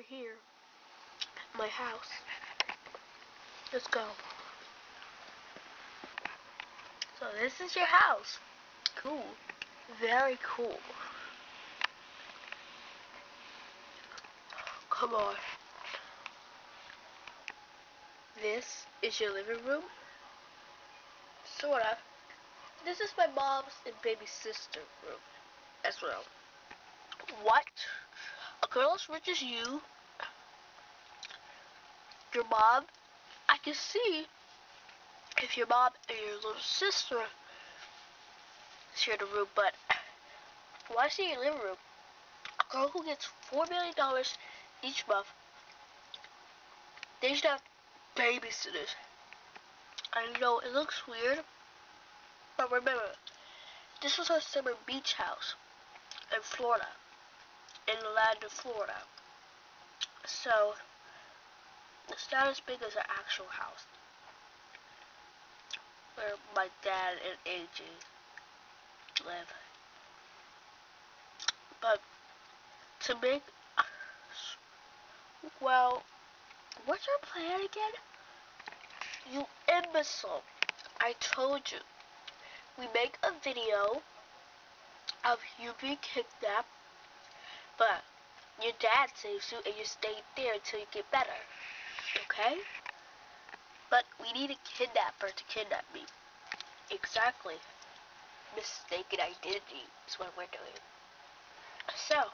here. My house. Let's go. So this is your house. Cool. Very cool. Come on. This is your living room? Sorta. This is my mom's and baby sister room as well. What? A girl as rich as you? Your mom? I can see if your mom and your little sister share the room, but why is she in your living room? A girl who gets $4 million each month, they should have babysitters. I know it looks weird, but remember, this was her summer beach house in Florida, in the land of Florida. So, it's not as big as an actual house where my dad and AJ live. But to make, well, what's your plan again? You imbecile. I told you. We make a video of you being kidnapped, but your dad saves you and you stay there until you get better. Okay? But we need a kidnapper to kidnap me. Exactly. Mistaken identity is what we're doing. So,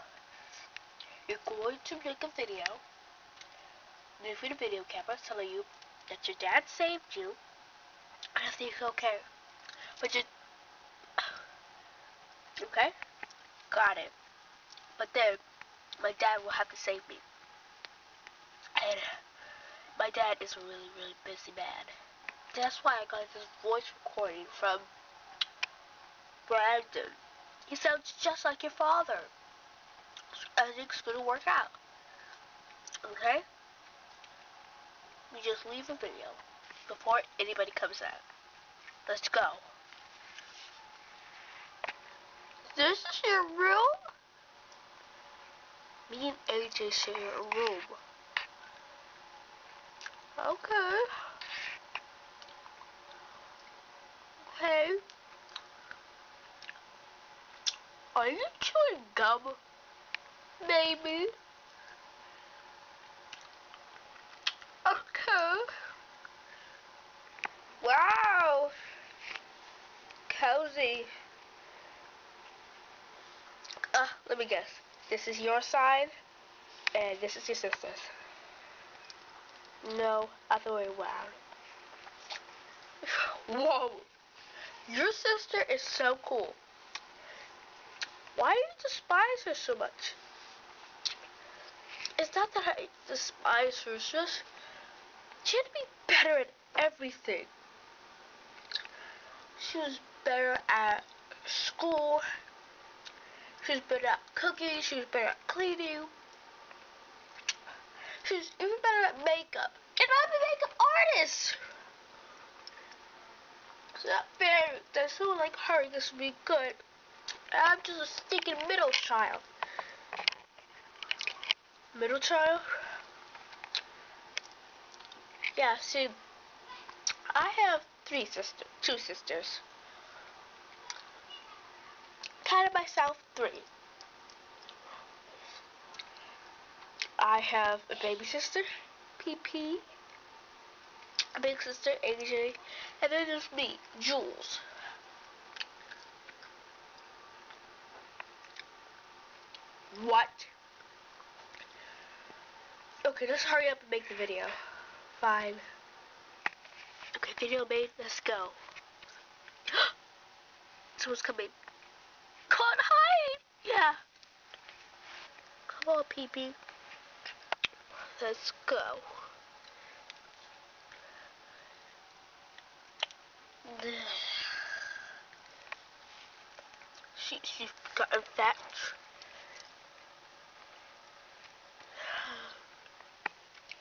you're going to make a video, moving a video camera telling you that your dad saved you, and everything's okay. But you... Okay? Got it. But then, my dad will have to save me. And my dad is a really, really busy man. That's why I got this voice recording from Brandon. He sounds just like your father. I think it's gonna work out. Okay? We just leave a video before anybody comes out. Let's go. This is your room? Me and AJ share a room. Okay. Hey. Are you chewing gum? Maybe. Okay. Wow. Cozy. Let me guess. This is your side, and this is your sister's. No, other way around. Whoa. Your sister is so cool. Why do you despise her so much? It's not that I despise her, it's just she had to be better at everything. She was better at school. She was better at cooking. She was better at cleaning. She was even better at makeup. And I'm a makeup artist. It's not fair that someone like her gets to be good. I'm just a stinking middle child. Middle child? Yeah, see, I have two sisters. Counted myself 3. I have a baby sister, PP, a big sister, AJ, and then there's me, Jules. What? Okay, let's hurry up and make the video. Fine. Okay, video made, let's go. Someone's coming. Come on, hide! Yeah. Come on, PP. Let's go. She's gotten fat.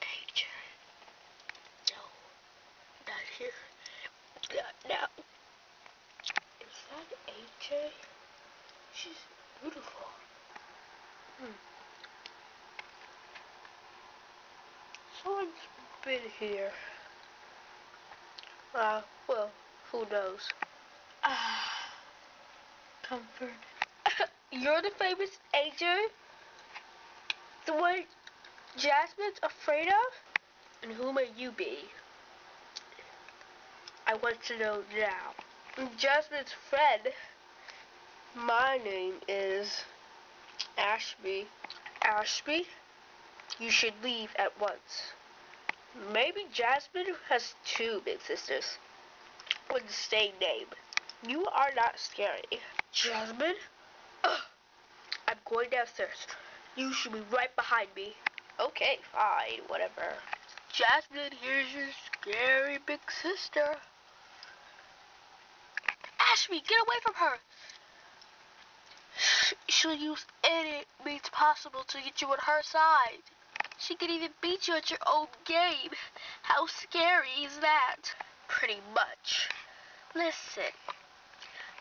AJ. No. Not here. Not now. Is that AJ? She's beautiful. Someone's been here. Well, who knows? Comfort. You're the famous agent? The one Jasmine's afraid of? And who may you be? I want to know now. I'm Jasmine's friend. My name is Ashby. Ashby? You should leave at once. Maybe Jasmine has two big sisters with the same name. You are not scary. Jasmine? Ugh. I'm going downstairs. You should be right behind me. Okay, fine, whatever. Jasmine, here's your scary big sister. Ashby, get away from her. She'll use any means possible to get you on her side. She could even beat you at your own game. How scary is that? Pretty much. Listen,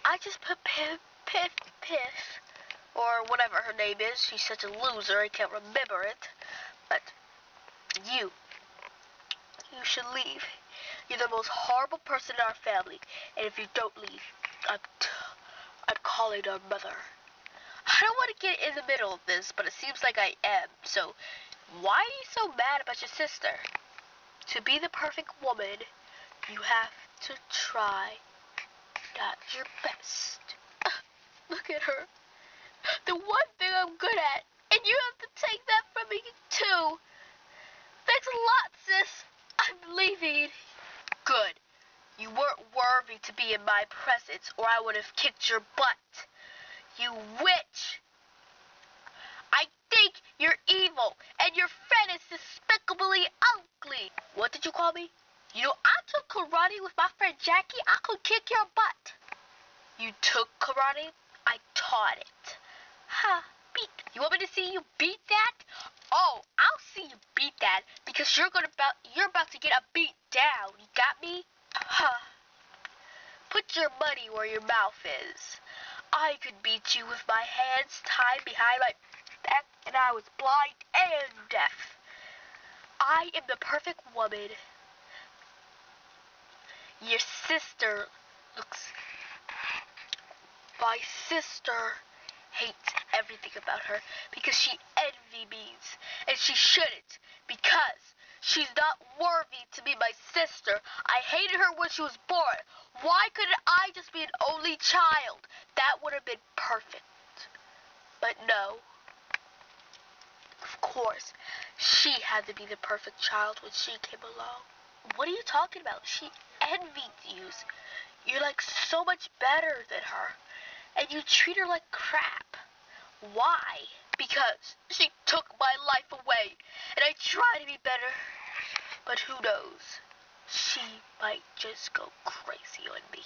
I just put Piff, or whatever her name is. She's such a loser, I can't remember it. But you should leave. You're the most horrible person in our family, and if you don't leave, I'm calling our mother. I don't want to get in the middle of this, but it seems like I am. So, why are you so mad about your sister? To be the perfect woman, you have to try not your best. Look at her. The one thing I'm good at, and you have to take that from me too. Thanks a lot, sis. I'm leaving. Good. You weren't worthy to be in my presence, or I would have kicked your butt. You witch! I think you're evil, and your friend is despicably ugly. What did you call me? You know, I took karate with my friend Jackie. I could kick your butt. You took karate? I taught it. Ha, beat. You want me to see you beat that? Oh, I'll see you beat that, because you're about to get a beat down. You got me? Huh. Put your money where your mouth is. I could beat you with my hands tied behind my back, and I was blind and deaf. I am the perfect woman. Your sister looks... My sister hates everything about her because she envy me, and she shouldn't, because she's not worthy to be my sister. I hated her when she was born. Why couldn't I just be an only child? That would have been perfect. But no. Of course, she had to be the perfect child when she came along. What are you talking about? She envied you. You're like so much better than her. And you treat her like crap. Why? Because she took my life away, and I try to be better. But who knows? She might just go crazy on me.